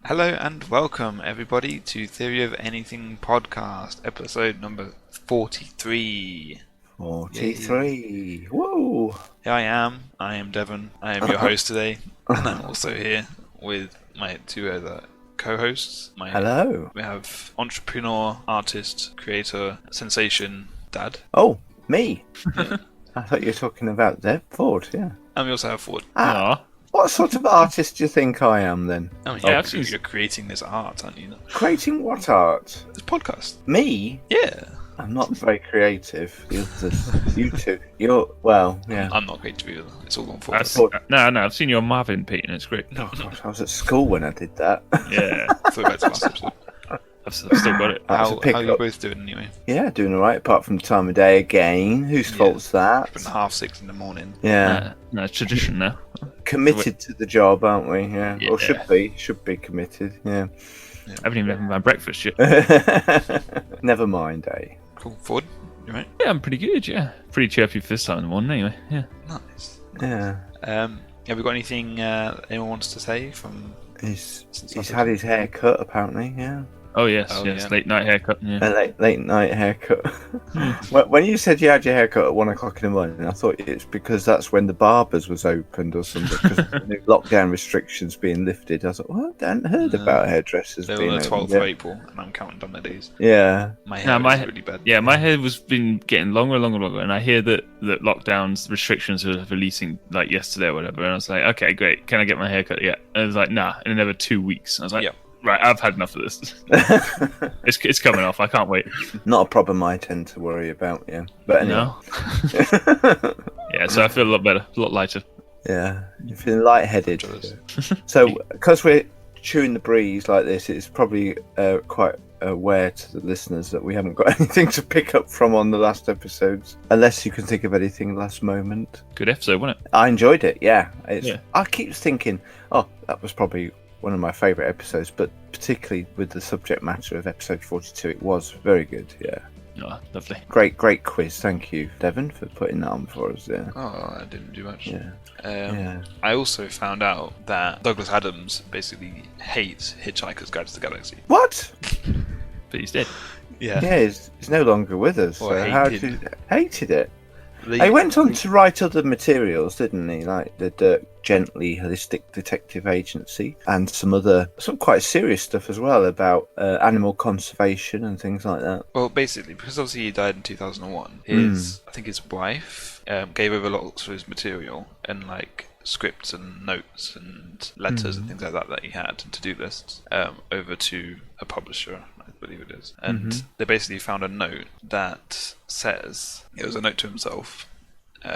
Hello and welcome everybody to Theory of Anything podcast, episode number 43. 43. Yay. Whoa! Here I am Devon, I am your host today, and I'm also here with my two other co-hosts. Hello. We have entrepreneur, artist, creator, sensation, dad. Oh, me. Yeah. I thought you were talking about Deb Ford, yeah. And we also have Ford. What sort of artist do you think I am then? You're creating this art, aren't you? Creating what art? This podcast. Me? Yeah. I'm not very creative. You two. Yeah. I'm not creative either. It's all on Ford. I've seen your Marvin, Pete, and it's great. Oh gosh, I was at school when I did that. Yeah. Throwback to last episode. I've still got it. How are you both doing anyway? Yeah, doing alright, apart from the time of day again. Whose fault's that? It's been 6:30 in the morning. Yeah. No, it's tradition now. Committed to the job, aren't we? Yeah. Yeah. Or should be committed, yeah. I haven't even had my breakfast yet. Never mind, eh? Cool. Ford, you right? Yeah, I'm pretty good, yeah. Pretty chirpy for this time in the morning anyway, yeah. Nice. Yeah. Have we got anything anyone wants to say from... He's had his hair cut, apparently, yeah. Oh, yes, late night haircut, yeah. A late night haircut. When you said you had your haircut at 1 o'clock in the morning, I thought it's because that's when the barbers was opened or something, because the lockdown restrictions being lifted. I thought, well, I hadn't heard about hairdressers They being were the 12th open of yet. April, and I'm counting down the days. Yeah. My hair is really bad. Yeah, my hair was been getting longer and longer, and I hear that lockdowns, restrictions are releasing, like, yesterday or whatever, and I was like, okay, great, can I get my hair cut yet? And it was like, nah, in another 2 weeks. I was like, Yep. Right, I've had enough of this. It's coming off. I can't wait. Not a problem I tend to worry about, yeah. But anyway. No. Yeah, so I feel a lot better, a lot lighter. Yeah, you're feeling lightheaded. So, because we're chewing the breeze like this, it's probably quite aware to the listeners that we haven't got anything to pick up from on the last episodes, unless you can think of anything last moment. Good episode, wasn't it? I enjoyed it, yeah. Yeah. I keep thinking, that was probably one of my favourite episodes, but particularly with the subject matter of episode 42, it was very good, yeah. Oh, lovely. Great quiz. Thank you, Devon, for putting that on for us, yeah. Oh, I didn't do much. Yeah. I also found out that Douglas Adams basically hates Hitchhiker's Guide to the Galaxy. What? But he's dead. Yeah. Yeah, he's no longer with us. Or So how hated it? He went on to write other materials, didn't he? Like the Dirk Gently Holistic Detective Agency and some quite serious stuff as well about animal conservation and things like that. Well, basically, because obviously he died in 2001, I think his wife gave over lots of his material and like scripts and notes and letters and things like that he had and to-do lists over to a publisher, I believe it is. And they basically found a note that says, it was a note to himself.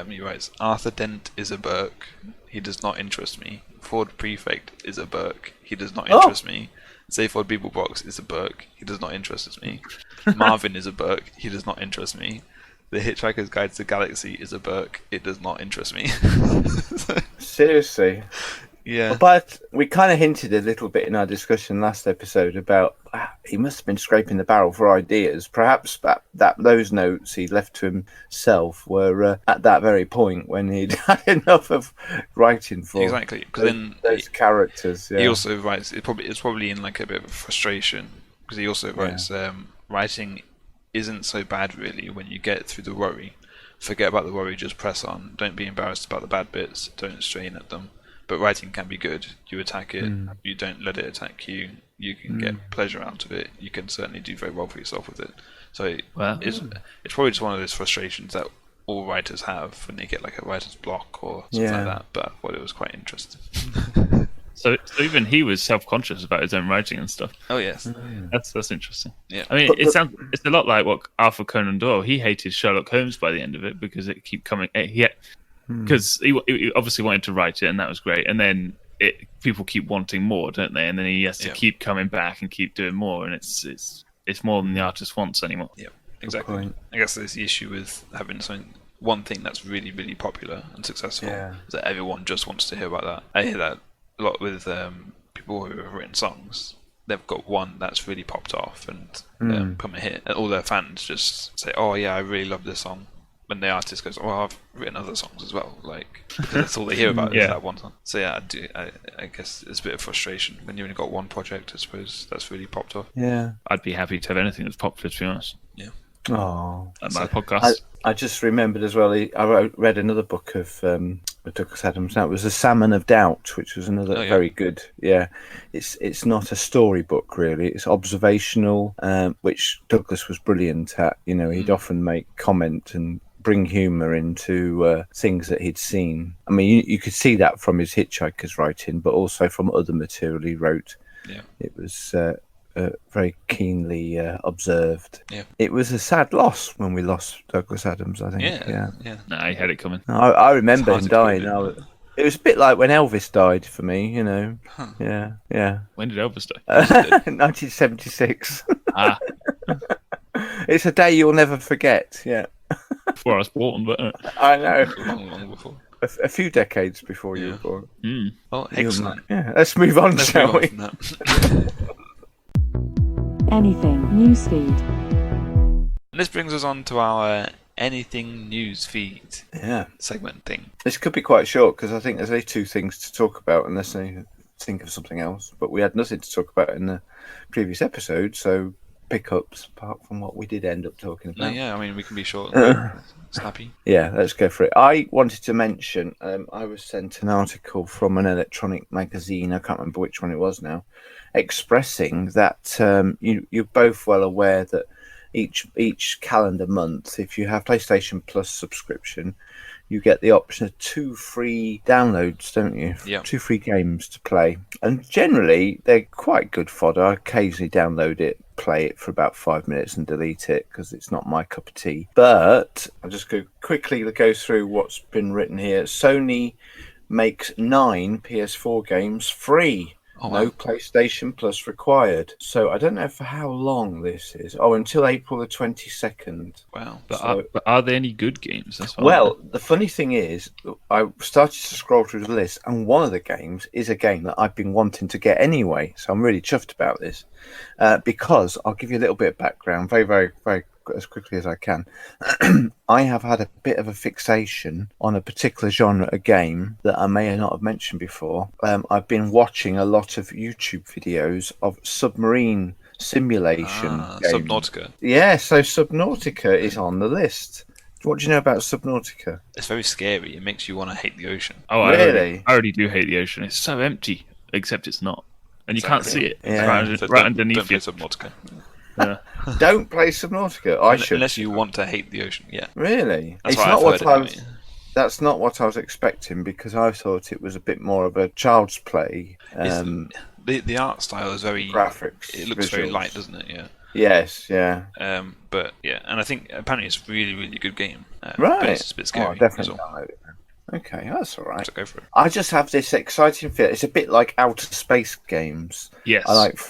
He writes, Arthur Dent is a Burke. He does not interest me. Ford Prefect is a Burke. He does not interest me. Zayford Beeblebox is a Burke. He does not interest me. Marvin is a Burke. He does not interest me. The Hitchhiker's Guide to the Galaxy is a Burke. It does not interest me. Seriously? Yeah. But we kind of hinted a little bit in our discussion last episode about he must have been scraping the barrel for ideas. Perhaps that those notes he left to himself were at that very point when he'd had enough of writing for exactly because those characters. Yeah. He also writes. It's probably in like a bit of frustration because he also writes. Writing isn't so bad really when you get through the worry. Forget about the worry. Just press on. Don't be embarrassed about the bad bits. Don't strain at them. But writing can be good. You attack it. You don't let it attack you. You can get pleasure out of it. You can certainly do very well for yourself with it. So it's probably just one of those frustrations that all writers have when they get like a writer's block or something like that. But I thought it was quite interesting. So even he was self-conscious about his own writing and stuff. Oh yes, that's interesting. Yeah, I mean, it's a lot like what Arthur Conan Doyle. He hated Sherlock Holmes by the end of it because it kept coming. Because he obviously wanted to write it, and that was great. And then people keep wanting more, don't they? And then he has to keep coming back and keep doing more, and it's more than the artist wants anymore. Yeah, exactly. I guess there's the issue with having one thing that's really, really popular and successful is that everyone just wants to hear about that. I hear that a lot with people who have written songs. They've got one that's really popped off and become a hit, and all their fans just say, "Oh yeah, I really love this song." when the artist goes, "Oh, I've written other songs as well," like because that's all they hear about Yeah. is that one song. So yeah, I guess it's a bit of frustration when you've only got one project. I suppose that's really popped off. Yeah. I'd be happy to have anything that's popular, to be honest. Yeah. Oh. Like my podcast. I just remembered as well. Read another book of Douglas Adams. Now it was The Salmon of Doubt, which was another very good. Yeah, it's not a storybook really. It's observational, which Douglas was brilliant at. You know, he'd often make comment and bring humour into things that he'd seen. I mean, you could see that from his Hitchhiker's writing, but also from other material he wrote. Yeah. It was very keenly observed. Yeah. It was a sad loss when we lost Douglas Adams, I think. Yeah. Nah, he had it coming. I remember him to dying. believe it. It was a bit like when Elvis died for me, you know. Huh. Yeah. When did Elvis die? 1976. Ah, It's a day you'll never forget. Yeah. before I was born, but I know. Long before. A few decades before you were born. Well, excellent. Yeah. Let's move on, Let's shall move on we? from that. Anything newsfeed. This brings us on to our anything news feed Yeah. segment thing. This could be quite short because I think there's only two things to talk about unless they think of something else. But we had nothing to talk about in the previous episode, so pickups apart from what we did end up talking No, about. yeah, I mean we can be short and snappy. Yeah, let's go for it. I wanted to mention, I was sent an article from an electronic magazine, I can't remember which one it was now, expressing that you're both well aware that each calendar month, if you have PlayStation Plus subscription, you get the option of 2 free downloads, don't you? Yeah. 2 free games to play. And generally, they're quite good fodder. I occasionally download it, play it for about 5 minutes and delete it because it's not my cup of tea. But I'll just quickly go through what's been written here. Sony makes 9 PS4 games free. Oh, wow. No PlayStation Plus required. So I don't know for how long this is. Oh, until April the 22nd. Wow. but are there any good games? That's what Well, the funny thing is, I started to scroll through the list, and one of the games is a game that I've been wanting to get anyway. So I'm really chuffed about this because I'll give you a little bit of background, very, very, very as quickly as I can. I have had a bit of a fixation on a particular genre of game that I may not have mentioned before. I've been watching a lot of YouTube videos of submarine simulation games. Subnautica. Yeah, so Subnautica is on the list. What do you know about Subnautica? It's very scary. It makes you want to hate the ocean. Oh, Really? I already do hate the ocean. It's so empty, except it's not. And you can't see it. It's Yeah. right, So right don't underneath play you. Subnautica. Yeah. Don't play Subnautica. I should. Unless you want to hate the ocean. Yeah. Really? That's It's what not I've what heard I anyway. was. That's not what I was expecting because I thought it was a bit more of a child's play. The art style is very Graphics, It looks very visuals. light, doesn't it? Yeah. Yes, yeah. But yeah, and I think apparently it's a really, really good game. Right. But it's just a bit scary. Oh, definitely as well. download it then. Okay, that's all right. So go for it. I just have this exciting feel. It's a bit like outer space games. Yes. I like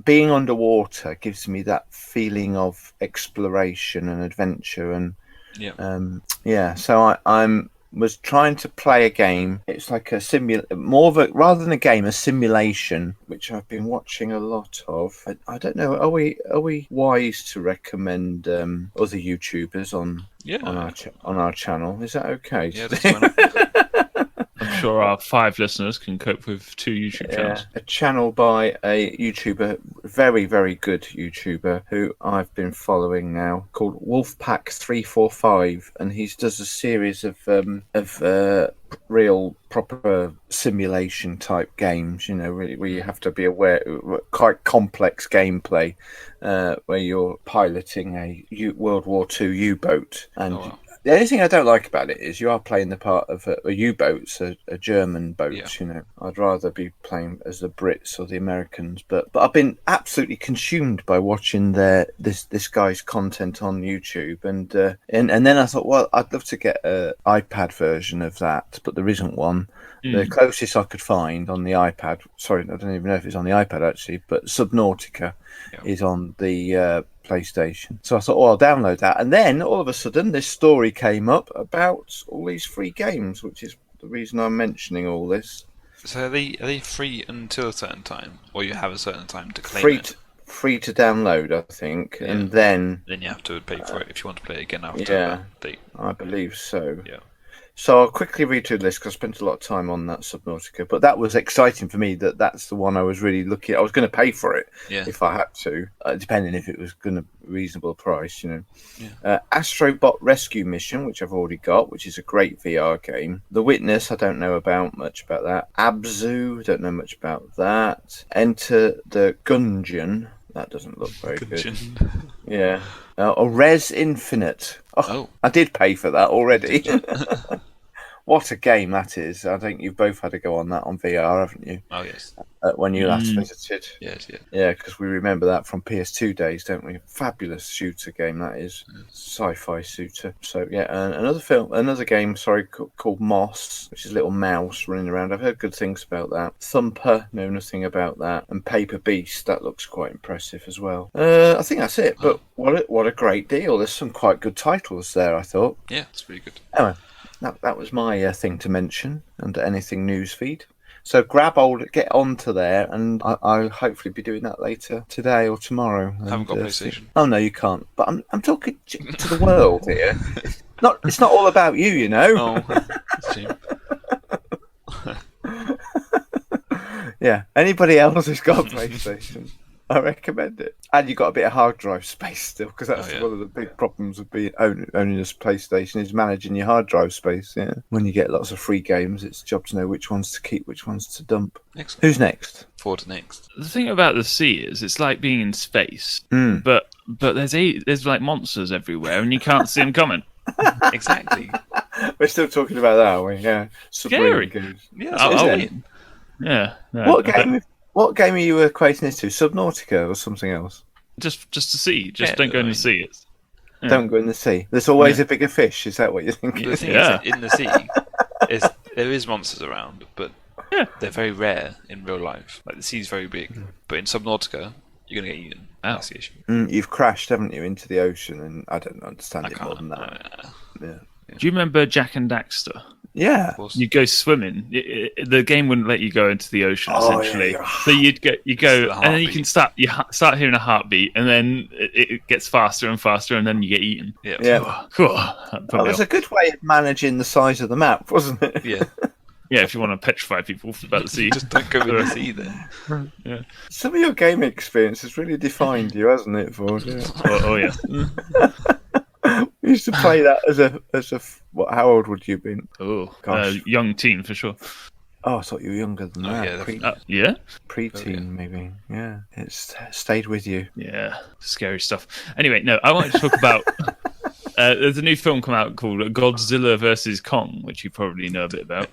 being underwater gives me that feeling of exploration and adventure and Yeah. so I'm was trying to play a game. It's like a more of a rather than a game, a simulation, which I've been watching a lot of. I don't know. Are we wise to recommend other YouTubers on our channel? Is that okay? Yeah, that's fine. I'm sure our 5 listeners can cope with 2 YouTube channels. A channel by a YouTuber, very, very good YouTuber, who I've been following now, called Wolfpack345, and he does a series of real proper simulation type games. You know, really, where you have to be aware, quite complex gameplay, where you're piloting a World War II U-boat and. Oh, wow. The only thing I don't like about it is you are playing the part of a U-boat, a German boat. Yeah. You know, I'd rather be playing as the Brits or the Americans. But I've been absolutely consumed by watching this guy's content on YouTube, and then I thought, well, I'd love to get an iPad version of that, but there isn't one. The closest I could find on the iPad. Sorry, I don't even know if it's on the iPad actually, but Subnautica is on the PlayStation. So I thought, oh, I'll download that. And then all of a sudden, this story came up about all these free games, which is the reason I'm mentioning all this. So are they free until a certain time, or you have a certain time to claim it? free to download, I think, and then you have to pay for it if you want to play it again after that date. I believe so. Yeah. So I'll quickly read through the list because I spent a lot of time on that Subnautica. But that was exciting for me. That's the one I was really looking at. I was going to pay for it if I had to, depending if it was going to be a reasonable price, Astrobot Rescue Mission, which I've already got, which is a great VR game. The Witness, I don't know much about that. Abzu, don't know much about that. Enter the Gungeon. That doesn't look very good. Yeah. Res Infinite. Oh, I did pay for that already. What a game that is. I think you've both had a go on that on VR, haven't you? Oh, yes. When you last visited. Yes, yeah. Yeah, because we remember that from PS2 days, don't we? Fabulous shooter game that is. Sci-fi shooter. So, yeah, and another game, called Moss, which is a little mouse running around. I've heard good things about that. Thumper, know nothing about that. And Paper Beast, that looks quite impressive as well. I think that's it, but what a great deal. There's some quite good titles there, I thought. Yeah, it's pretty good. Anyway, that was my thing to mention under anything newsfeed. So get onto there, and I'll hopefully be doing that later today or tomorrow. I haven't got PlayStation. Oh no, you can't. But I'm talking to the world here. It's not all about you, you know. Oh, that's cheap. Yeah. Anybody else who's got a PlayStation, I recommend it. And you've got a bit of hard drive space still, because that's one of the big problems of owning a PlayStation is managing your hard drive space. Yeah, when you get lots of free games, it's a job to know which ones to keep, which ones to dump. Excellent. Who's next? Forward next. The thing about the sea is it's like being in space, but there's like monsters everywhere, and you can't see them coming. Exactly. We're still talking about that, aren't we? Yeah. Scary. Yeah. Yeah. No. What game are you equating this to? Subnautica or something else? Just to see. Don't go in the sea. Don't go in the sea. There's always a bigger fish. Is that what you're thinking? The thing is, in the sea, there is monsters around, but they're very rare in real life. Like the sea's very big, but in Subnautica, you're gonna get eaten. That's the issue. You've crashed, haven't you, into the ocean? And I don't understand it more than that. Yeah. Do you remember Jak and Daxter? Yeah, you go swimming. The game wouldn't let you go into the ocean essentially. So you go, and then you can start hearing a heartbeat, and then it gets faster and faster, and then you get eaten. Yeah. It was a good way of managing the size of the map, wasn't it? Yeah. Yeah, if you want to petrify people about the sea, just don't go in the sea then. Yeah. Some of your gaming experience has really defined you, hasn't it, Ford? Yeah. Oh yeah. We used to play that as a. What? How old would you have been? Oh, young teen for sure. Oh, I thought you were younger than that. Yeah, pre-teen maybe. Yeah, it's stayed with you. Yeah, scary stuff. Anyway, no, I wanted to talk about. There's a new film come out called Godzilla vs Kong, which you probably know a bit about.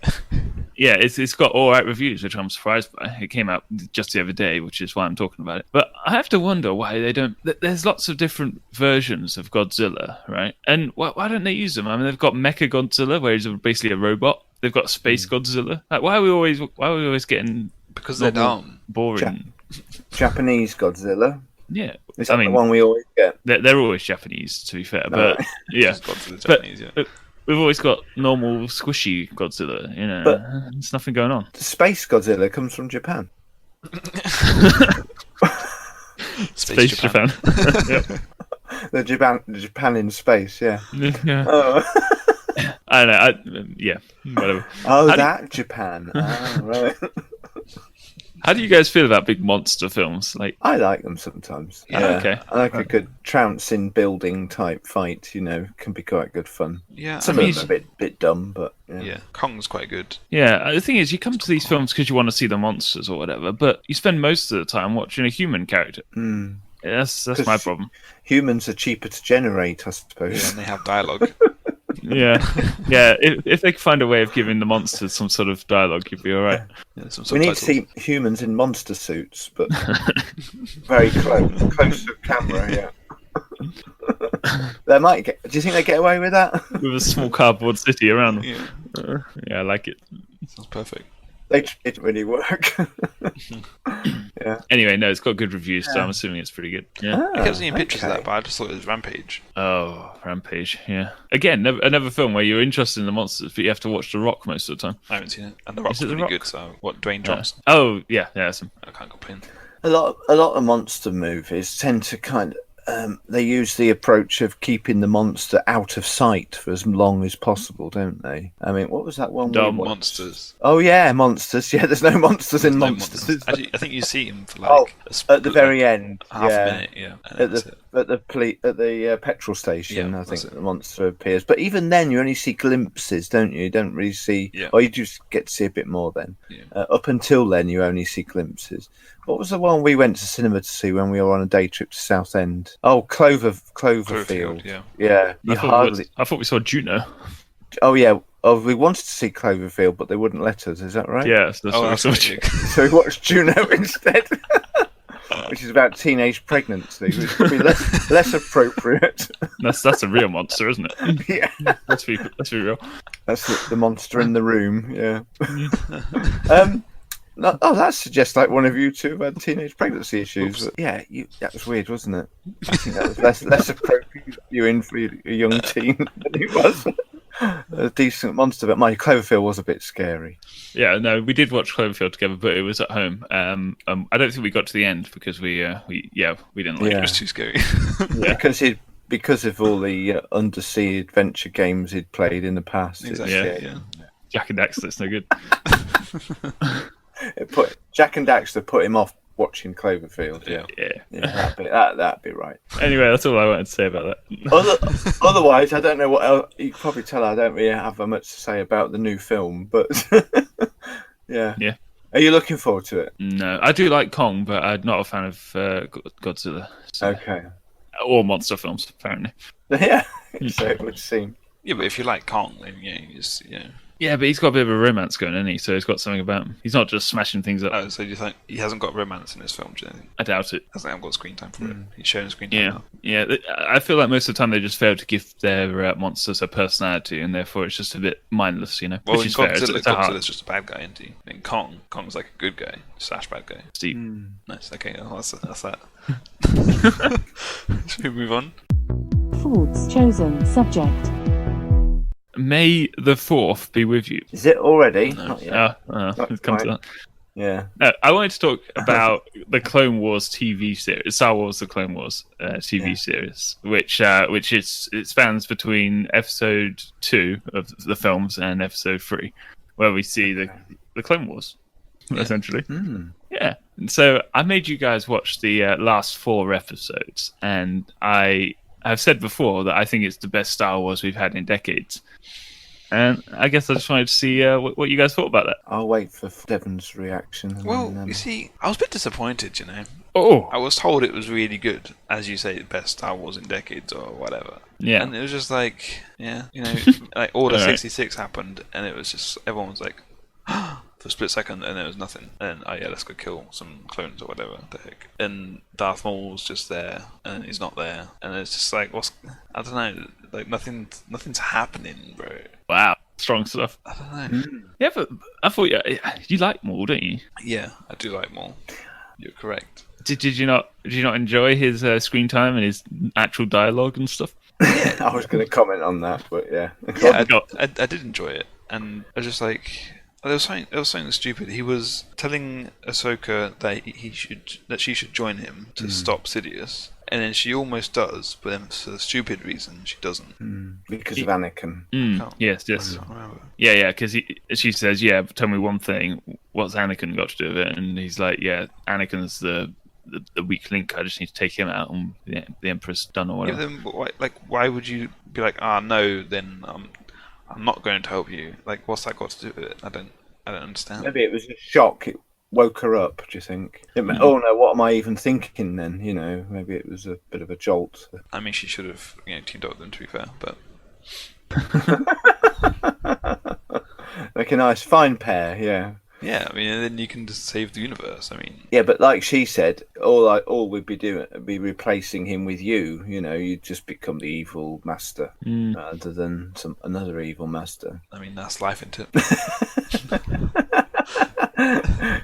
Yeah, it's got all right reviews, which I'm surprised by. It came out just the other day, which is why I'm talking about it. But I have to wonder why they don't. There's lots of different versions of Godzilla, right? And why don't they use them? I mean, they've got Mecha Godzilla, where he's basically a robot. They've got Space Godzilla. Like, why are we always getting? Because they're dumb, boring. Japanese Godzilla. Yeah, is that the one we always get? They're always Japanese, to be fair. But yeah, but we've always got normal squishy Godzilla. You know, but there's nothing going on. The Space Godzilla comes from Japan. Space Japan. Yep. The Japan in space. Yeah. Yeah. Oh. I don't know. Yeah. Whatever. Oh, Japan. Right. How do you guys feel about big monster films? Like, I like them sometimes. Yeah, okay. I like a good trouncing building type fight. You know, can be quite good fun. Yeah, some of them are a bit dumb, but yeah, Kong's quite good. Yeah, the thing is, you come to these films because you want to see the monsters or whatever, but you spend most of the time watching a human character. Yeah, that's my problem. Humans are cheaper to generate, I suppose. Yeah, and they have dialogue. Yeah. If they could find a way of giving the monsters some sort of dialogue, you'd be all right. Yeah, we need to see humans in monster suits, but very close to camera. Yeah. They might get. Do you think they get away with that? With a small cardboard city around them. Yeah, I like it. Sounds perfect. It didn't really work. Yeah. Anyway, no, it's got good reviews, so I'm assuming it's pretty good. Yeah. I kept seeing pictures of that, but I just thought it was Rampage. Oh, Rampage, yeah. Again, another film where you're interested in the monsters, but you have to watch The Rock most of the time. I haven't seen it. And The Rock's really good, so what, Dwayne Johnson? Oh, yeah, that's him. I can't complain. a lot of monster movies tend to kind of they use the approach of keeping the monster out of sight for as long as possible, don't they? I mean, what was that one? Dumb Monsters. Oh yeah, monsters. Yeah, there's no monsters in No Monsters. Actually, I think you see him for like At the very end, half yeah. a minute, yeah. And At the petrol station, Yeah, I think that's it. the monster appears. But even then, you only see glimpses, don't you? You don't really see. Yeah. Or you just get to see a bit more then. Yeah. Up until then, you only see glimpses. What was the one we went to cinema to see when we were on a day trip to Southend? Oh, Cloverfield. yeah. Yeah, you hardly. I thought we saw Juno. Oh yeah. Oh, we wanted to see Cloverfield, but they wouldn't let us. Is that right? Yeah, so that's what we saw. right, So we watched Juno instead, which is about teenage pregnancy, which is probably less appropriate. That's a real monster, isn't it? Yeah, Let's be real. that's the monster in the room. Yeah. That suggests like one of you two have had teenage pregnancy issues. But yeah, that was weird, wasn't it? I think that was less appropriate viewing for a young teen than it was a decent monster. But my Cloverfield was a bit scary. Yeah, no, we did watch Cloverfield together, but it was at home. I don't think we got to the end because we didn't like It it. was too scary. Because of all the undersea adventure games he'd played in the past. Exactly. Yeah. Jack and Daxter, it's no good. Jack and Daxter put him off watching Cloverfield. Yeah. That'd be right. Anyway, that's all I wanted to say about that. Otherwise, I don't know what else. You can probably tell I don't really have much to say about the new film, but yeah. Are you looking forward to it? No, I do like Kong, but I'm not a fan of Godzilla. So. Okay. Or monster films, apparently. Yeah, so it would seem. Yeah, but if you like Kong, then Yeah, but he's got a bit of a romance going, hasn't he? So he's got something about him. He's not just smashing things up. Oh, so you think he hasn't got romance in his film? Do you think? I doubt it. Hasn't got screen time for it? He's showing screen time. Now. Yeah. I feel like most of the time they just fail to give their monsters a personality, and therefore it's just a bit mindless, Well, which in is fair. Godzilla's just a bad guy, isn't he? In Kong's like a good guy / bad guy. Steve. Nice. Okay, well, that's that. Should we move on? Ford's chosen subject. May the 4th be with you. Is it already? Not yet. It's come to that. Yeah. No, I wanted to talk about the Clone Wars TV series, Star Wars: The Clone Wars TV series, which it spans between episode 2 of the films and episode 3, where we see the Clone Wars, essentially. Yeah. And so I made you guys watch the last 4 episodes, and I have said before that I think it's the best Star Wars we've had in decades. And I guess I just wanted to see what you guys thought about that. I'll wait for Devon's reaction. Well, you see, I was a bit disappointed, Oh! I was told it was really good, as you say, the best Star Wars in decades or whatever. Yeah. And it was just like, like Order 66 happened, and it was just, everyone was like, for a split second, and there was nothing. And let's go kill some clones or whatever the heck. And Darth Maul's just there, and he's not there, and it's just like, I don't know, like nothing's happening, bro. Wow, strong stuff. I don't know. Yeah, but I thought you like Maul, don't you? Yeah, I do like Maul. You're correct. Did you not enjoy his screen time and his actual dialogue and stuff? I was going to comment on that, but yeah. Yeah, I did enjoy it, and I was just like, there was something stupid. He was telling Ahsoka that she should join him to stop Sidious, and then she almost does, but then for the stupid reason she doesn't. Because of Anakin. Yes. I can't remember. Yeah, because she says, tell me one thing. What's Anakin got to do with it? And he's like, Anakin's the weak link. I just need to take him out, and the Emperor's done or whatever. Yeah, then why would you be like, no, then I'm not going to help you. Like, what's that got to do with it? I don't understand. Maybe it was a shock. It woke her up, do you think? Oh no, what am I even thinking then? Maybe it was a bit of a jolt. I mean, she should have teamed up with them, to be fair, but... Like a nice, fine pair, yeah. Yeah, I mean, and then you can just save the universe. I mean, yeah, but like she said, all we'd be doing would be replacing him with you. You'd just become the evil master rather than another evil master. I mean, that's life, isn't it?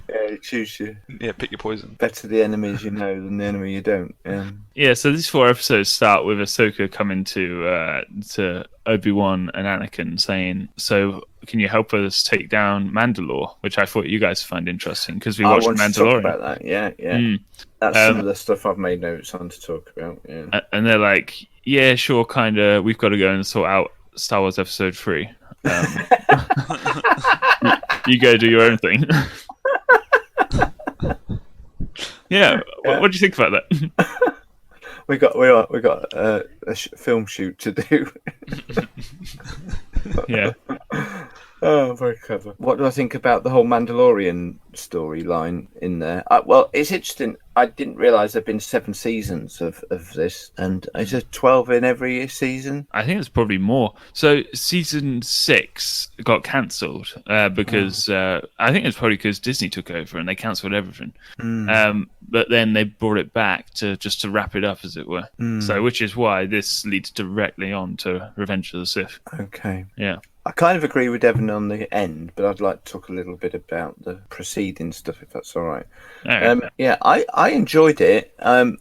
Yeah, Yeah, choose your Yeah, pick your poison. better the enemies you know than the enemy you don't. Yeah, so these 4 episodes start with Ahsoka coming to Obi-Wan and Anakin saying, "So, can you help us take down Mandalore?" Which I thought you guys find interesting because we I watched wanted to talk Mandalorian. about that. Yeah. Mm. That's some of the stuff I've made notes on to talk about. Yeah. And they're like, "Yeah, sure, kind of. We've got to go and sort out Star Wars Episode 3. You go do your own thing." Yeah, what do you think about that? we got a film shoot to do. Yeah. Oh, very clever. What do I think about the whole Mandalorian storyline in there? Well, it's interesting. I didn't realise there'd been 7 seasons of this, and is there 12 in every season? I think it's probably more. So season 6 got cancelled because I think it's probably because Disney took over and they cancelled everything. But then they brought it back to wrap it up, as it were. So which is why this leads directly on to Revenge of the Sith. Okay. Yeah. I kind of agree with Devon on the end, but I'd like to talk a little bit about the preceding stuff, if that's all right. Yeah, I enjoyed it. I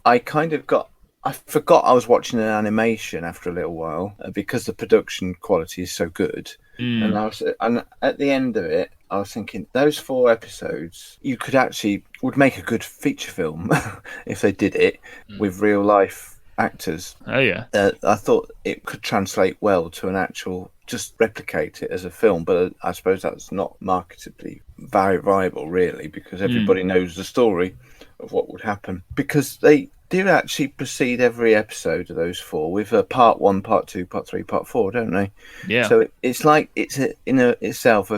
forgot I was watching an animation after a little while because the production quality is so good. And at the end of it, I was thinking those 4 episodes would make a good feature film if they did it with real life actors. Oh yeah. I thought it could translate well to an actual, just replicate it as a film, but I suppose that's not marketably very viable, really, because everybody knows the story of what would happen. Because they do actually precede every episode of those 4 with a part 1, part 2, part 3, part 4, don't they? Yeah. So it's like it's itself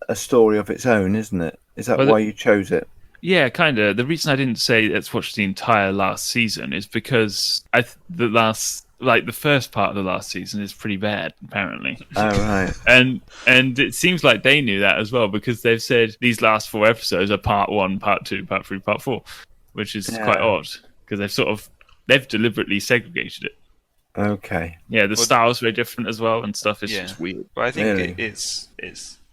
a story of its own, isn't it? Is that why you chose it? Yeah, kind of. The reason I didn't say let's watch the entire last season is because the first part of the last season is pretty bad, apparently. Oh, right. And it seems like they knew that as well, because they've said these last 4 episodes are part 1, part 2, part 3, part 4, which is quite odd, because they've deliberately segregated it. Okay. Yeah, the style's very different as well and stuff. It's just weird. But I think Really? it's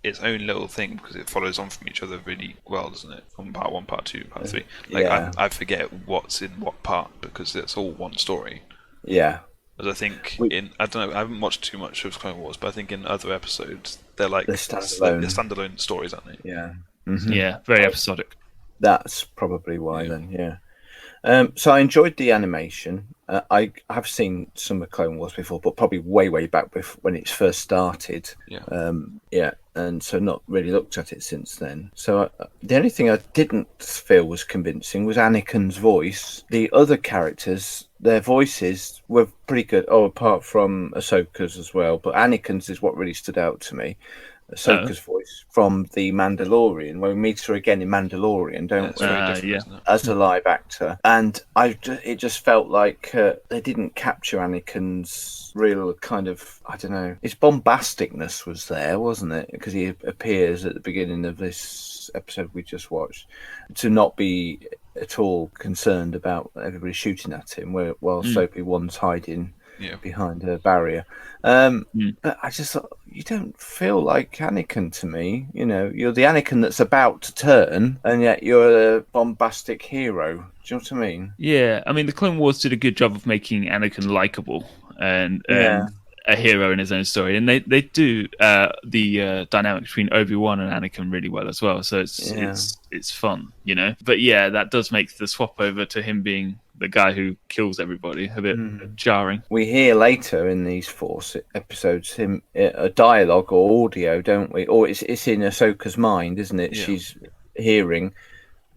its own little thing because it follows on from each other really well, doesn't it? From part 1, part 2, part 3. I forget what's in what part because it's all one story. Yeah. As I think I don't know, I haven't watched too much of Clone Wars, but I think in other episodes they're standalone stories, aren't they? Yeah. Yeah, very episodic. That's probably why then, yeah. So I enjoyed the animation. I have seen some of Clone Wars before, but probably way back when it first started. Yeah. And so not really looked at it since then. So the only thing I didn't feel was convincing was Anakin's voice. The other characters, their voices were pretty good. Oh, apart from Ahsoka's as well, but Anakin's is what really stood out to me. Ahsoka's voice from The Mandalorian, when we meet her again in Mandalorian, don't we? As a live actor. And it just felt like they didn't capture Anakin's real kind of, I don't know, his bombasticness was there, wasn't it? Because he appears at the beginning of this episode we just watched to not be at all concerned about everybody shooting at him while Obi-Wan's hiding behind a barrier. But I just thought, you don't feel like Anakin to me. You know, you're the Anakin that's about to turn, and yet you're a bombastic hero. Do you know what I mean? Yeah, I mean, the Clone Wars did a good job of making Anakin likable and a hero in his own story, and they do the dynamic between Obi-Wan and Anakin really well as well. So it's fun, you know. But yeah, that does make the swap over to him being the guy who kills everybody a bit jarring. We hear later in these 4 episodes a dialogue or audio, don't we? Or it's in Ahsoka's mind, isn't it? Yeah. She's hearing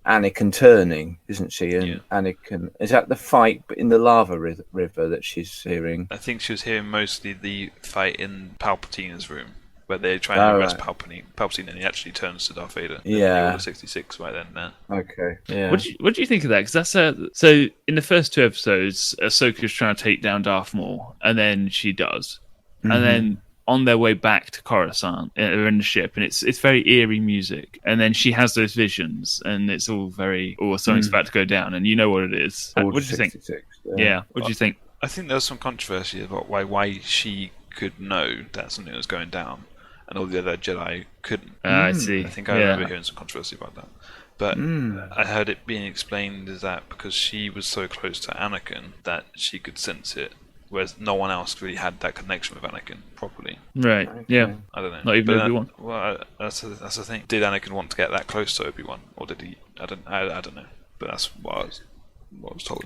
Anakin turning, isn't she? And Anakin, is that the fight in the lava river that she's hearing? I think she was hearing mostly the fight in Palpatine's room, where they're trying to arrest Palpatine, and he actually turns to Darth Vader. Yeah, Order 66 right then. There. Okay. Yeah. What do you think of that? Because that's so in the first 2 episodes, Ahsoka's trying to take down Darth Maul, and then she does, and then on their way back to Coruscant, they're in the ship, and it's very eerie music, and then she has those visions, and it's all very something's about to go down, and you know what it is. What do you think? Yeah. What do you think? I think there was some controversy about why she could know that something was going down, and all the other Jedi couldn't. I see. I think I remember hearing some controversy about that. But I heard it being explained is that because she was so close to Anakin that she could sense it, whereas no one else really had that connection with Anakin properly. Right. Okay. Yeah. I don't know. Not even But Obi-Wan. Well, that's the thing. Did Anakin want to get that close to Obi-Wan, or did he? I don't know. But that's what I was told.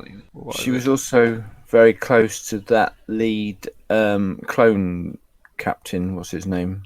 She was also very close to that lead clone captain. What's his name?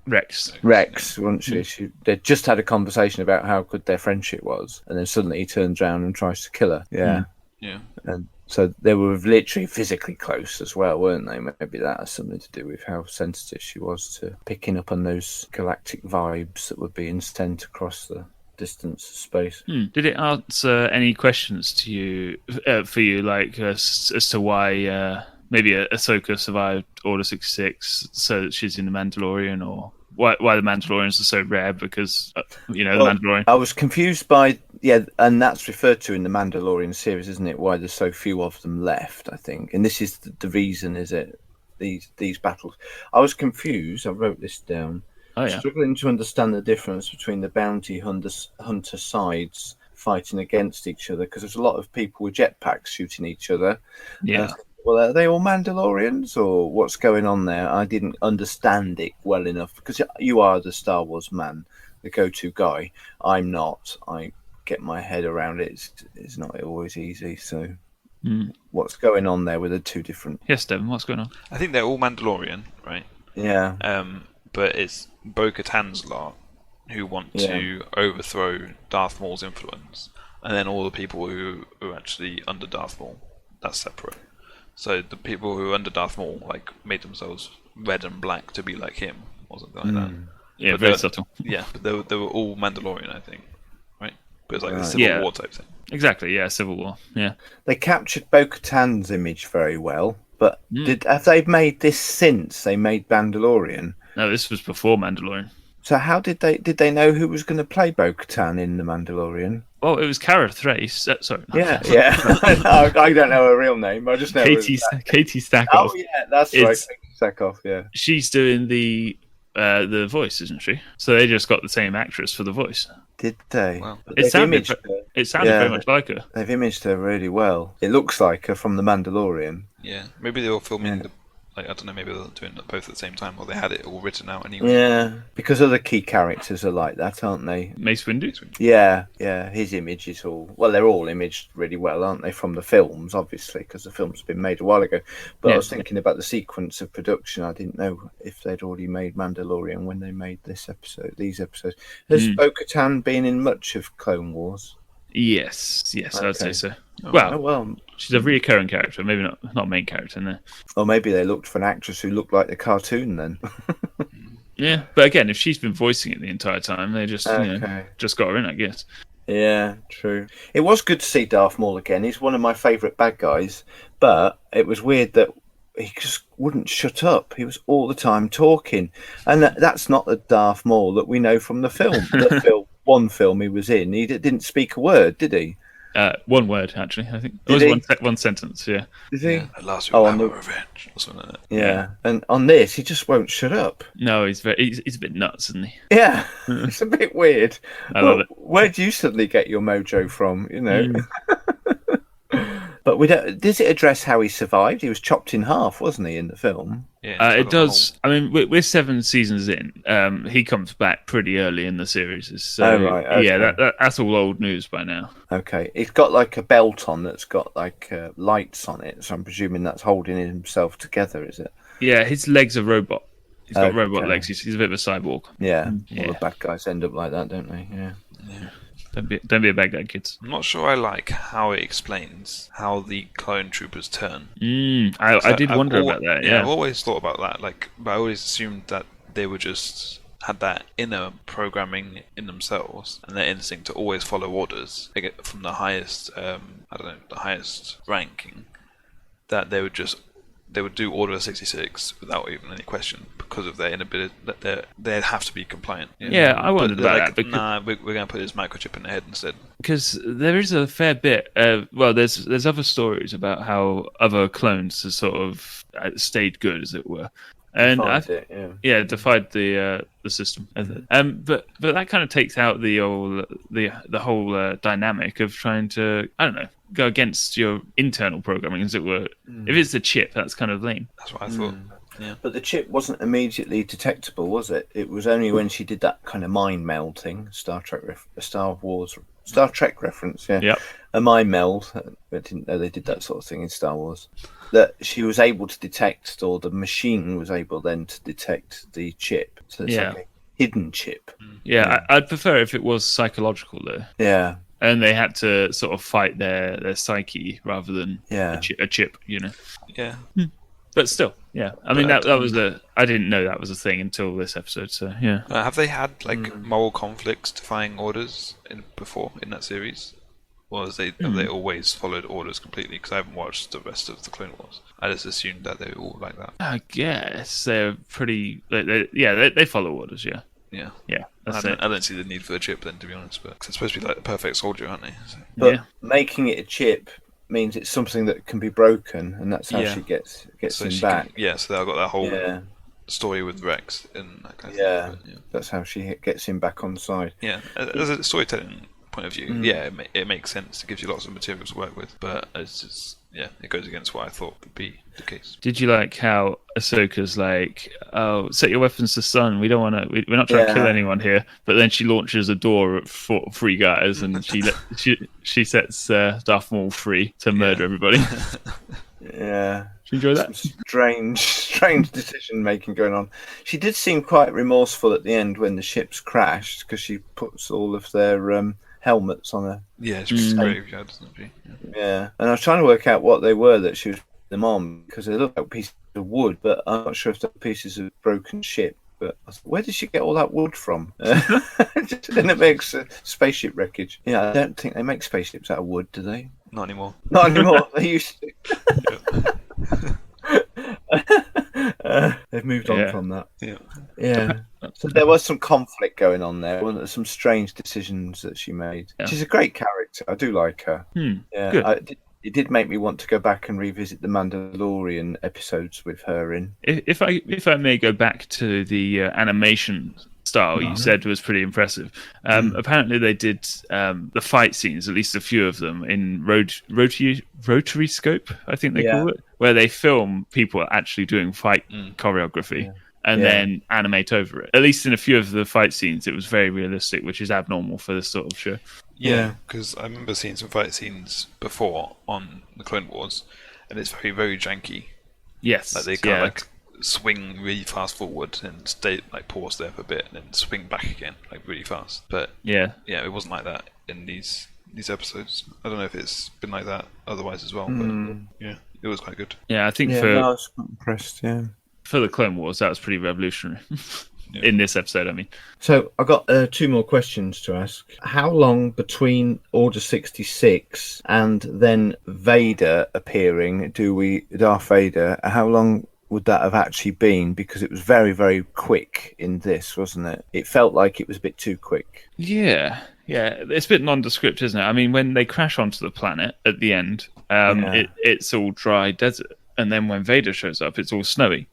Rex. Rex, wasn't she? They just had a conversation about how good their friendship was, and then suddenly he turns around and tries to kill her. Yeah. Yeah. And so they were literally physically close as well, weren't they? Maybe that has something to do with how sensitive she was to picking up on those galactic vibes that were being sent across the distance of space. Did it answer any questions to you, for you, like as to why maybe Ahsoka survived Order 66 so that she's in the Mandalorian, or why the Mandalorians are so rare? Because the Mandalorian. I was confused by and that's referred to in the Mandalorian series, isn't it? Why there's so few of them left, I think, and this is the reason, is it? These battles. I was confused. I wrote this down. Oh, yeah. Struggling to understand the difference between the bounty hunter sides fighting against each other, because there's a lot of people with jetpacks shooting each other. Yeah. Well, are they all Mandalorians, or what's going on there? I didn't understand it well enough, because you are the Star Wars man, the go-to guy. I'm not. I get my head around it. It's not always easy. So, what's going on there with the two different? Yes, Devon, what's going on? I think they're all Mandalorian, right? Yeah. But it's Bo-Katan's lot who want to overthrow Darth Maul's influence, and then all the people who are actually under Darth Maul. That's separate. So the people who are under Darth Maul made themselves red and black to be like him, or something like that. Yeah, But very subtle. Yeah, but they were all Mandalorian, I think, right? But it's like the Right. Civil War type thing. Exactly, yeah, Civil War. Yeah. They captured Bo-Katan's image very well, but have they made this since they made Mandalorian? No, this was before Mandalorian. So how did they know who was going to play Bo-Katan in the Mandalorian? Well, it was Cara Thrace. Sorry. Yeah. I don't know her real name. I just know Katie Sackhoff. Oh yeah, that's right. It's- Katie Sackhoff. Yeah. She's doing the voice, isn't she? So they just got the same actress for the voice. Did they? Well, But It they've sounded imaged her. very much like her. They've imaged her really well. It looks like her from the Mandalorian. Yeah, maybe they were filming I don't know. Maybe they were doing it both at the same time, or they had it all written out anyway. Yeah, because other key characters are like that, aren't they? Mace Windu. Yeah. His image is they're all imaged really well, aren't they, from the films, obviously, because the film's been made a while ago. But I was thinking about the sequence of production. I didn't know if they'd already made Mandalorian when they made these episodes. Has Bo-Katan been in much of Clone Wars? Yes, I'd say Okay. so. Oh, well, She's a recurring character, maybe not main character in there. or maybe they looked for an actress who looked like the cartoon then. Yeah, but again, if she's been voicing it the entire time, they just just got her in, I guess. Yeah, true. It was good to see Darth Maul again. He's one of my favourite bad guys, but it was weird that he just wouldn't shut up. He was all the time talking, and that's not the Darth Maul that we know from the film. One film he was in, he didn't speak a word, did he? One word, actually, I think. It Did was he? one sentence, yeah. Did he? At last we'll have on a the- revenge, or something like that. Yeah, and on this, he just won't shut up. No, he's a bit nuts, isn't he? Yeah, it's a bit weird. I love it. Where do you suddenly get your mojo from? But we don't. Does it address how he survived? He was chopped in half, wasn't he, in the film? Yeah, It does. I mean, we're 7 seasons in. He comes back pretty early in the series. So, right, okay. yeah, that's all old news by now. Okay, he's got like a belt on that's got like lights on it, so I'm presuming that's holding himself together, is it? Yeah, his legs are robot. He's got robot Okay. legs. He's a bit of a cyborg. Yeah, Yeah. all the bad guys end up like that, don't they? Yeah. Don't be a bad guy, kids. I'm not sure I like how it explains how the clone troopers turn. I did wonder about that. Yeah. I've always thought about that. But I always assumed that they were just had that inner programming in themselves and their instinct to always follow orders. They get from the highest, the highest ranking. That they would do Order 66 without even any question because of their inability that they have to be compliant. Yeah, I wondered But they're about that because- Nah, we're going to put this microchip in their head instead. Because there is a fair bit. Well, there's other stories about how other clones have sort of stayed good, as it were. and Defied it, defied the system. But that kind of takes out the whole dynamic of trying to, I don't know, go against your internal programming, as it were. If it's a chip, that's kind of lame. That's what I thought. Yeah. But the chip wasn't immediately detectable, was it? It was only when she did that kind of mind meld thing, Star Trek reference, yeah. Yep. A mind meld. I didn't know they did that sort of thing in Star Wars. That she was able to detect, or the machine was able then to detect the chip. So it's like a hidden chip. Yeah, I'd prefer if it was psychological, though. Yeah. And they had to sort of fight their psyche rather than a chip, you know. Yeah. But still, yeah. I mean, that was I didn't know that was a thing until this episode. So yeah. Have they had moral conflicts defying orders before in that series, or have they always followed orders completely? Because I haven't watched the rest of the Clone Wars. I just assumed that they were all like that. I guess they're pretty. They follow orders. Yeah. Yeah. Yeah. I don't see the need for a chip then, to be honest. But cause it's supposed to be like the perfect soldier, aren't they? So. But making it a chip means it's something that can be broken, and that's how she gets him back. So they've got that whole story with Rex and that kind of thing. But, that's how she gets him back on side. Yeah, as a storytelling point of view, it makes sense. It gives you lots of material to work with, but it's just it goes against what I thought would be the case. Did you like how Ahsoka's like, "Oh, set your weapons to stun. We don't want to. We're not trying to kill anyone here." But then she launches a door at three guys, and she sets Darth Maul free to murder everybody. Yeah. Did you enjoy that? Some strange decision making going on. She did seem quite remorseful at the end when the ships crashed, because she puts all of their helmets on her. Yeah, she's graveyard, doesn't she? Yeah, and I was trying to work out what they were that she was putting them on, because they look like pieces of wood, but I'm not sure if they're pieces of broken ship. But I thought, where did she get all that wood from? And it makes spaceship wreckage. Yeah, I don't think they make spaceships out of wood, do they? Not anymore. Not anymore. They used to. They've moved on from that. Yeah. So there was some conflict going on there. Wasn't there? Some strange decisions that she made. Yeah. She's a great character. I do like her. Yeah. It did make me want to go back and revisit the Mandalorian episodes with her in. If I may go back to the animation style you said was pretty impressive. Apparently they did the fight scenes, at least a few of them, in rotary scope, I think they call it, where they film people actually doing fight choreography and then animate over it. At least in a few of the fight scenes, it was very realistic, which is abnormal for this sort of show. Yeah, because I remember seeing some fight scenes before on the Clone Wars, and it's very, very janky. Yes, like they kind of swing really fast forward and stay pause there for a bit and then swing back again really fast. But it wasn't like that in these episodes. I don't know if it's been like that otherwise as well, but it was quite good. Yeah, I think I was impressed. Yeah, for the Clone Wars, that was pretty revolutionary. In this episode, I mean. So I got two more questions to ask. How long between Order 66 and then Vader appearing, Darth Vader, how long would that have actually been? Because it was very, very quick in this, wasn't it? It felt like it was a bit too quick. Yeah, it's a bit nondescript, isn't it? I mean, when they crash onto the planet at the end, it's all dry desert. And then when Vader shows up, it's all snowy.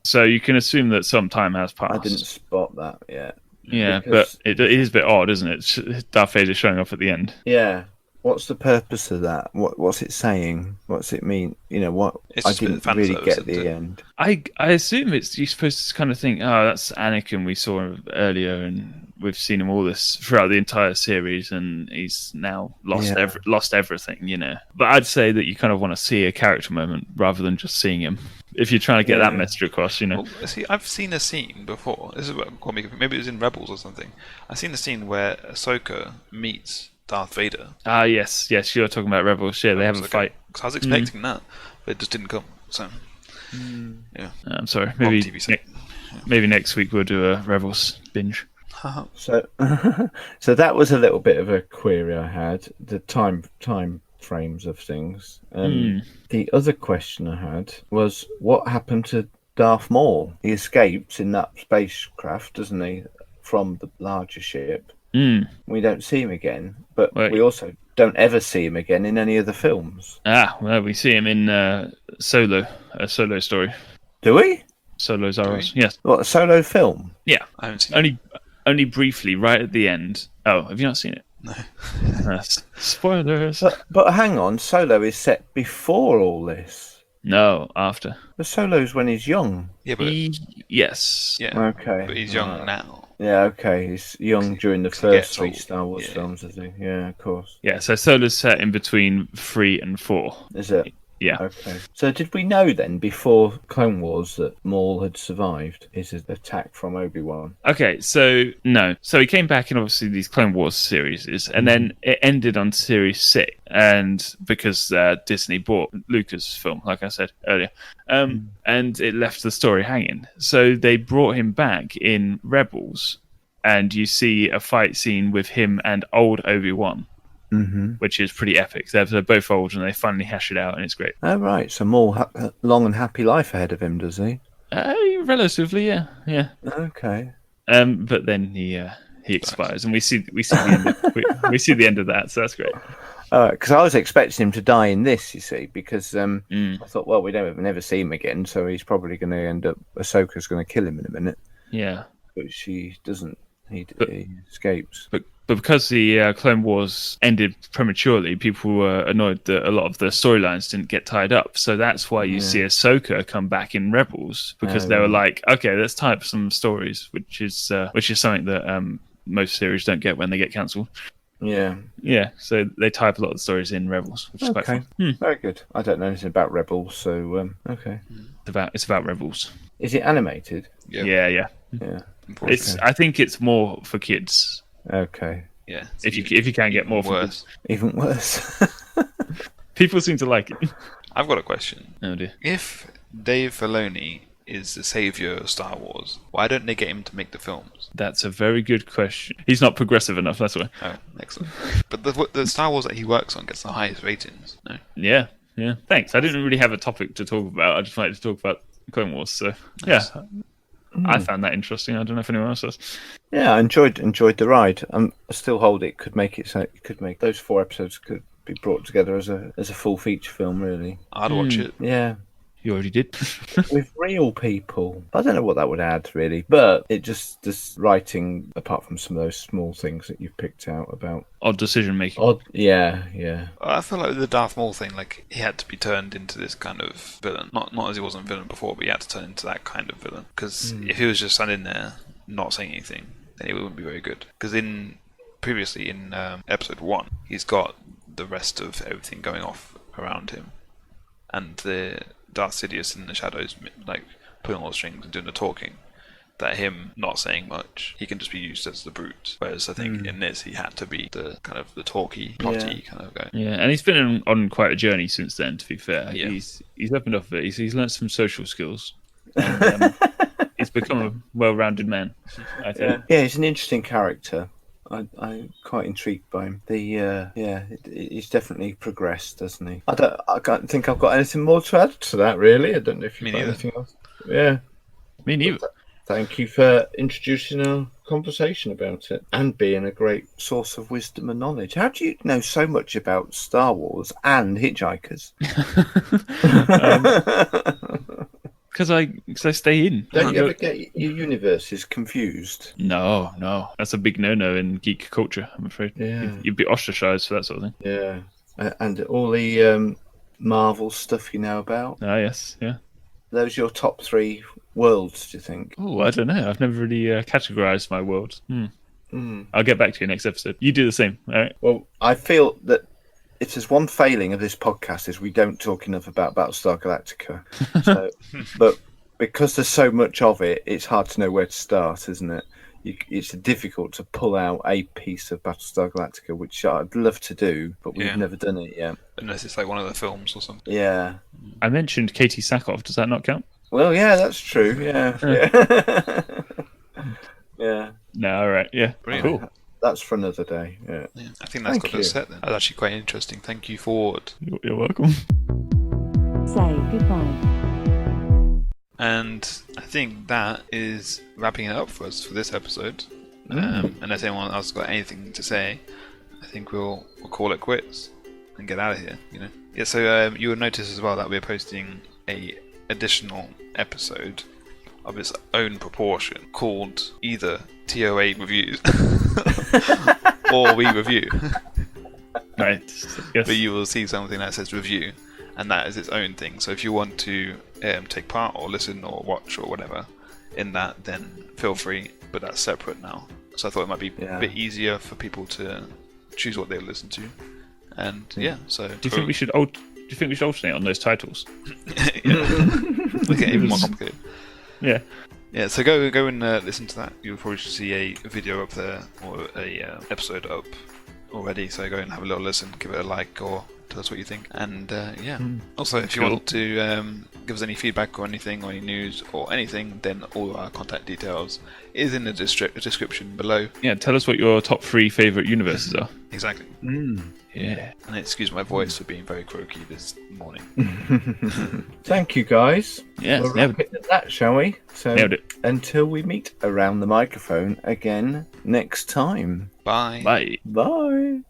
So you can assume that some time has passed. I didn't spot that yet. Yeah, but it is a bit odd, isn't it? Darth Vader showing up at the end. Yeah. What's the purpose of that? What's it saying? What's it mean? You know what? I didn't really get the end. I assume you're supposed to kind of think, oh, that's Anakin we saw earlier, and we've seen him all this throughout the entire series, and he's now lost everything, you know. But I'd say that you kind of want to see a character moment rather than just seeing him. If you're trying to get that message across, you know. Well, see, I've seen a scene before. This is what maybe it was in Rebels or something. I've seen a scene where Ahsoka meets Darth Vader. Ah, yes, you're talking about Rebels. Yeah, they have a fight. Because I was expecting that, but it just didn't come. So, yeah. I'm sorry. Maybe next week we'll do a Rebels binge. So that was a little bit of a query I had. The time frames of things. The other question I had was, what happened to Darth Maul? He escapes in that spacecraft, doesn't he, from the larger ship? We don't see him again, but we also don't ever see him again in any of the films. Well, we see him in a Solo story. Do we? Solo Zaros. we? Yes. What, a solo film? Yeah. I haven't seen it. Only briefly, right at the end. Oh, have you not seen it? No. Spoilers. But hang on, Solo is set before all this. No, after. The Solo's when he's young. Yeah, but Yes. yeah, Okay. but he's young now. Yeah, okay. He's young during the 'Cause he gets first 3 old. Star Wars Yeah. films, is he? Yeah, of course. Yeah, so Solo's set in between 3 and 4. Is it? Yeah. Okay. So did we know then, before Clone Wars, that Maul had survived his attack from Obi-Wan? Okay, so no. So he came back in obviously these Clone Wars series, and then it ended on Series 6, and because Disney bought Lucasfilm, like I said earlier, and it left the story hanging. So they brought him back in Rebels, and you see a fight scene with him and old Obi-Wan, which is pretty epic. They're both old, and they finally hash it out, and it's great. Oh, right. So Maul long and happy life ahead of him, does he? Relatively, yeah. Okay. But then he expires, and we see the end of, we see the end of that, so that's great. Because I was expecting him to die in this, you see, because I thought, well, we never see him again, so he's probably going to end up. Ahsoka's going to kill him in a minute, Yeah, but she doesn't. He escapes. but because the Clone Wars ended prematurely, people were annoyed that a lot of the storylines didn't get tied up. So that's why you see Ahsoka come back in Rebels, because they were like, okay, let's tie up some stories, which is something that most series don't get when they get cancelled. Yeah. Yeah, so they tie up a lot of the stories in Rebels, which is quite fun. Very good. I don't know anything about Rebels, so okay. It's about Rebels. Is it animated? Yeah. Yeah. Yeah. I think it's more for kids. Okay. Yeah. If you can get more for kids. worse. Even worse. People seem to like it. I've got a question. Oh dear. If Dave Filoni is the savior of Star Wars, why don't they get him to make the films? That's a very good question. He's not progressive enough, that's why. Oh, excellent. But the Star Wars that he works on gets the highest ratings. No. Yeah. Thanks. I didn't really have a topic to talk about. I just wanted to talk about Clone Wars. So yeah, I found that interesting. I don't know if anyone else does. Yeah, I enjoyed the ride. I still hold it could make it so it could make those 4 episodes could be brought together as a full feature film. Really. I'd watch it. Yeah. You already did. With real people. I don't know what that would add, really. But it just writing, apart from some of those small things that you've picked out about. Odd decision making. Odd, yeah. I feel like with the Darth Maul thing, like he had to be turned into this kind of villain. Not as he wasn't a villain before, but he had to turn into that kind of villain. Because if he was just standing there, not saying anything, then he wouldn't be very good. Because previously in episode 1, he's got the rest of everything going off around him, and the Darth Sidious in the shadows, like pulling all the strings and doing the talking. That him not saying much, he can just be used as the brute. Whereas I think in this, he had to be the kind of the talky, plotty kind of guy. Yeah, and he's been on quite a journey since then. To be fair, Yeah. he's opened up a bit. He's learned some social skills. And, he's become a well-rounded man, I think. Yeah, he's an interesting character. I'm quite intrigued by him. He's definitely progressed, doesn't he? I can't think I've got anything more to add to that, really. I don't know if you've got anything else. Yeah. Me neither. Thank you for introducing our conversation about it and being a great source of wisdom and knowledge. How do you know so much about Star Wars and hitchhikers? Because I stay in. Don't you ever get your universes confused? No. That's a big no-no in geek culture, I'm afraid. Yeah. You'd be ostracized for that sort of thing. Yeah. And all the Marvel stuff you know about? Ah, yes, yeah. Those are your top 3 worlds, do you think? Oh, I don't know. I've never really categorized my world. I'll get back to you next episode. You do the same, all right? Well, I feel that if there's one failing of this podcast is we don't talk enough about Battlestar Galactica. So, but because there's so much of it, it's hard to know where to start, isn't it? It's difficult to pull out a piece of Battlestar Galactica, which I'd love to do, but we've never done it yet. Unless it's like one of the films or something. Yeah. I mentioned Katie Sackhoff. Does that not count? Well, yeah, that's true. Yeah. Yeah. No, all right. Yeah. Brilliant. Cool. That's for another day. Yeah. I think that's got us set then. That was actually quite interesting. Thank you, Ford. You're welcome. Say goodbye. And I think that is wrapping it up for us for this episode. Unless anyone else got anything to say, I think we'll call it quits and get out of here. So you will notice as well that we're posting a additional episode of its own proportion called either TOA Reviews or We Review. Right. Yes. But you will see something that says review, and that is its own thing. So if you want to take part or listen or watch or whatever in that, then feel free, but that's separate now. So I thought it might be a bit easier for people to choose what they'll listen to. And so Do you think we should alternate on those titles? Look at even more complicated. Yeah. Yeah, so go and listen to that. You'll probably see a video up there or a episode up already. So go and have a little listen, give it a like, or tell us what you think. And also if you want to give us any feedback or anything, or any news or anything, then all our contact details is in the description below. Yeah, tell us what your top 3 favourite universes are. Exactly. Yeah. And excuse my voice for being very croaky this morning. Thank you, guys. Yeah, we'll wrap it at that, shall we? So nailed it. until we meet around the microphone again next time. Bye. Bye. Bye.